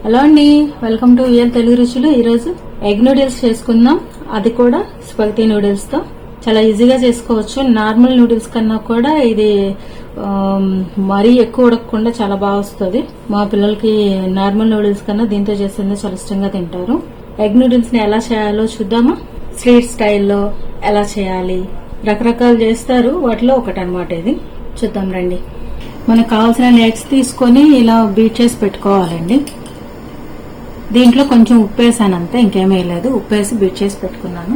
Hello అండి, welcome to VL Telugu రుచులు. ఈరోజు ఎగ్ నూడిల్స్ చేసుకుందాం, అది కూడా స్పగటీ నూడిల్స్ తో. చాలా ఈజీగా చేసుకోవచ్చు. నార్మల్ నూడిల్స్ కన్నా కూడా ఇది మరీ ఎక్కువ ఉడకకుండా చాలా బాగా వస్తుంది. మా పిల్లలకి నార్మల్ నూడిల్స్ కన్నా దీంతో చేస్తుంది చాలా ఇష్టంగా తింటారు. ఎగ్ నూడిల్స్ ని ఎలా చేయాలో చూద్దామా? స్ట్రీట్ స్టైల్లో ఎలా చేయాలి, రకరకాలు చేస్తారు, వాటిలో ఒకటి అన్నమాట ఇది. చూద్దాం రండి. మనకు కావాల్సిన ఎగ్స్ తీసుకొని ఇలా బీట్ చేసి పెట్టుకోవాలండి. దీంట్లో కొంచెం ఉప్పు వేసాను అంతే, ఇంకేమీ లేదు. ఉప్పు వేసి బీట్ చేసి పెట్టుకున్నాను.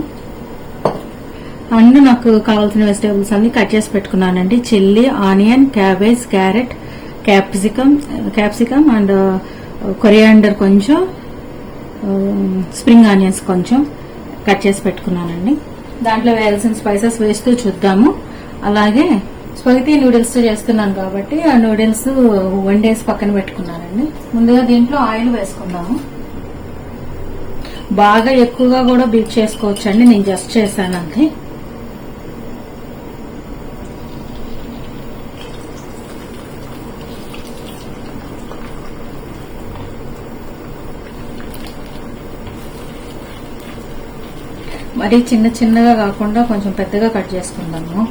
అండ్ నాకు కావాల్సిన వెజిటేబుల్స్ అన్ని కట్ చేసి పెట్టుకున్నానండి. Chilli, onion, cabbage, carrot, capsicum and coriander కొంచెం, స్ప్రింగ్ ఆనియన్స్ కొంచెం కట్ చేసి పెట్టుకున్నానండి. దాంట్లో వేయాల్సిన స్పైసెస్ వేస్తూ చూద్దాము. అలాగే స్పగటీ నూడిల్స్ చేస్తున్నాను కాబట్టి ఆ నూడిల్స్ వండేసి పక్కన పెట్టుకున్నానండి. ముందుగా దీంట్లో ఆయిల్ వేసుకుందాము. బాగా ఎక్కువగా కూడా బీట్ చేసుకోవచ్చు అండి, నేను జస్ట్ చేశాను అంతే. మరి చిన్న చిన్నగా కాకుండా కొంచెం పెద్దగా కట్ చేసుకుందాము.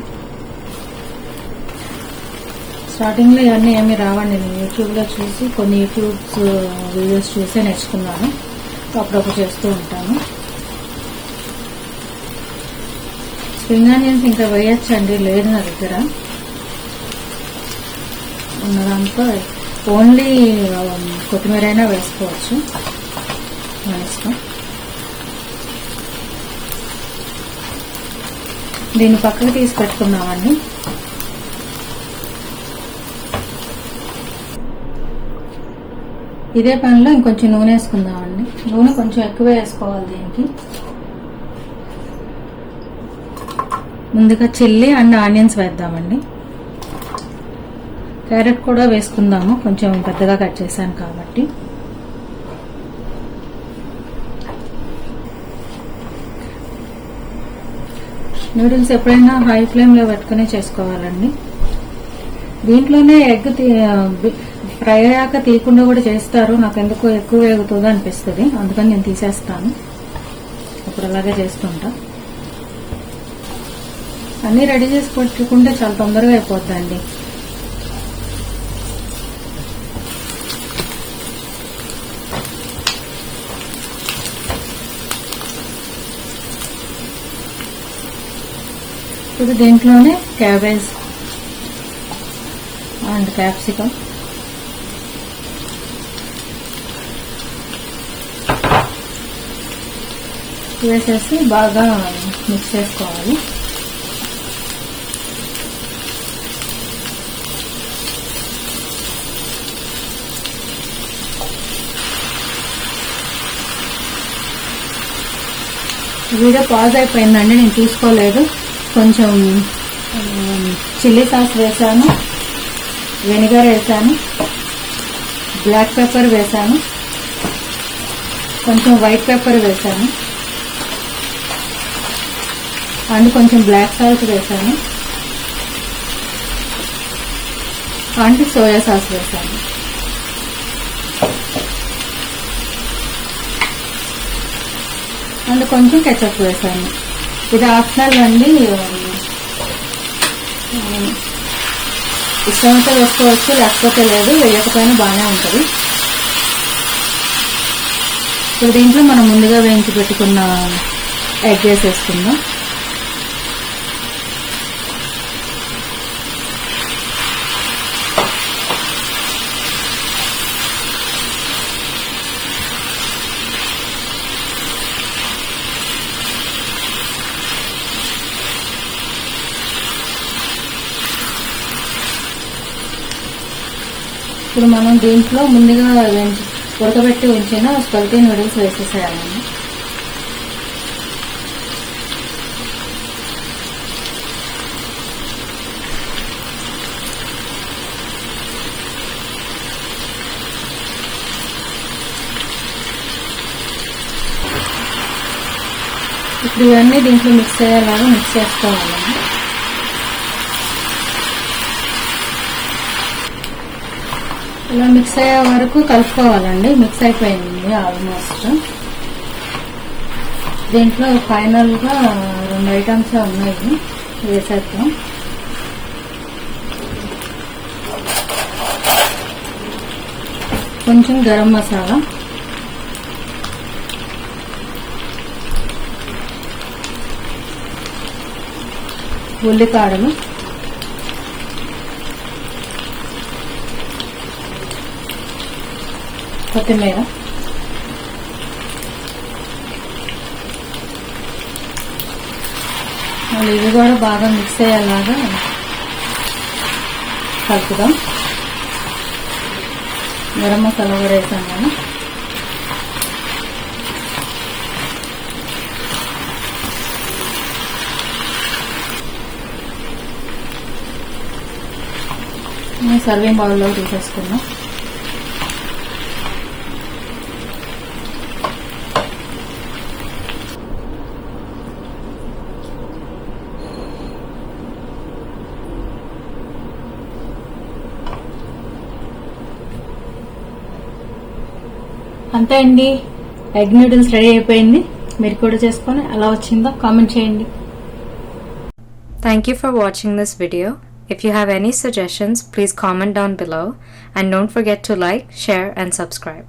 స్టార్టింగ్ లో ఇవన్నీ ఏమి రావండి, నేను యూట్యూబ్ లో చూసి కొన్ని యూట్యూబ్స్ వీడియోస్ చూసే నేర్చుకున్నాను. అప్పుడప్పుడు చేస్తూ ఉంటాను. స్ప్రింగ్ ఆనియన్స్ ఇంకా వేయచ్చండి, లేదు నా దగ్గర ఉన్నదాంతో ఓన్లీ కొత్తిమీర అయినా వేసుకోవచ్చు, మన ఇష్టం. దీన్ని పక్కకు తీసి పెట్టుకున్నామండి. ఇదే పనిలో ఇంకొంచెం నూనె వేసుకుందామండి. నూనె కొంచెం ఎక్కువ వేసుకోవాలి దీనికి. ముందుగా చిల్లీ అండ్ ఆనియన్స్ వేద్దామండి. క్యారెట్ కూడా వేసుకుందాము, కొంచెం పెద్దగా కట్ చేశాను కాబట్టి. నూడిల్స్ ఎప్పుడైనా హై ఫ్లేమ్లో పెట్టుకుని చేసుకోవాలండి. దీంట్లోనే ఎగ్ ఫ్రై అయ్యాక తీయకుండా కూడా చేస్తారు. నాకు ఎందుకు ఎక్కువ వేగుతుందో అనిపిస్తుంది, అందుకని నేను తీసేస్తాను. అప్పుడు అలాగే చేస్తుంటా. అన్నీ రెడీ చేసి పెట్టుకుంటే చాలా తొందరగా అయిపోద్దండి. ఇప్పుడు దీంట్లోనే క్యాబేజ్ అండ్ క్యాప్సికమ్ వేసేసి బాగా మిక్స్ చేసుకోవాలి. వీడియో పాజ్ అయిపోయిందండి, నేను తీసుకోలేదు. కొంచెం చిల్లీ సాస్ వేసాను, వెనిగర్ వేసాను, బ్లాక్ పెప్పర్ వేసాను, కొంచెం వైట్ పెప్పర్ వేసాను, అండ్ కొంచెం బ్లాక్ సాల్ట్ వేసాను, అండ్ సోయా సాస్ వేసాను. అండ్ కొంచెం కెచప్ వేసాను. ఇది ఆప్షనల్ అండి, ఇష్టమైతే వేసుకోవచ్చు, లేకపోతే లేదు, వేయకపోయినా బాగానే ఉంటుంది. ఇప్పుడు దీంట్లో మనం ముందుగా వేయించి పెట్టుకున్న ఎగ్ వేసేసుకుందాం. ఇప్పుడు మనం దీంట్లో ముందుగా ఉడకబెట్టి ఉంచిన స్పగటీ నూడిల్స్ వేసేసేయాలండి. ఇప్పుడు ఇవన్నీ దీంట్లో మిక్స్ అయ్యేలాగా మిక్స్ చేసుకోవాలండి. ఇలా మిక్స్ అయ్యే వరకు కలుపుకోవాలండి. మిక్స్ అయిపోయింది ఆల్మోస్ట్. దీంట్లో ఫైనల్ గా 2 ఐటమ్స్ ఉన్నాయి, వేసేద్దాం. కొంచెం గరం మసాలా, ఉల్లిపాయలు, కొత్తిమీర, మళ్ళీ ఇవి కూడా బాగా మిక్స్ అయ్యేలాగా కలుపుదాం. గరం మసాలా కూడా వేసాం కదా. సర్వింగ్ బౌల్లో తీసేసుకుందాం. అంతే అండి, ఎగ్ నూడిల్స్ రెడీ అయిపోయింది. మీరు కూడా చేసుకొని ఎలా వచ్చిందో కామెంట్ చేయండి. Thank you for watching this video. If you have any suggestions, please comment down below and don't forget to like, share and subscribe.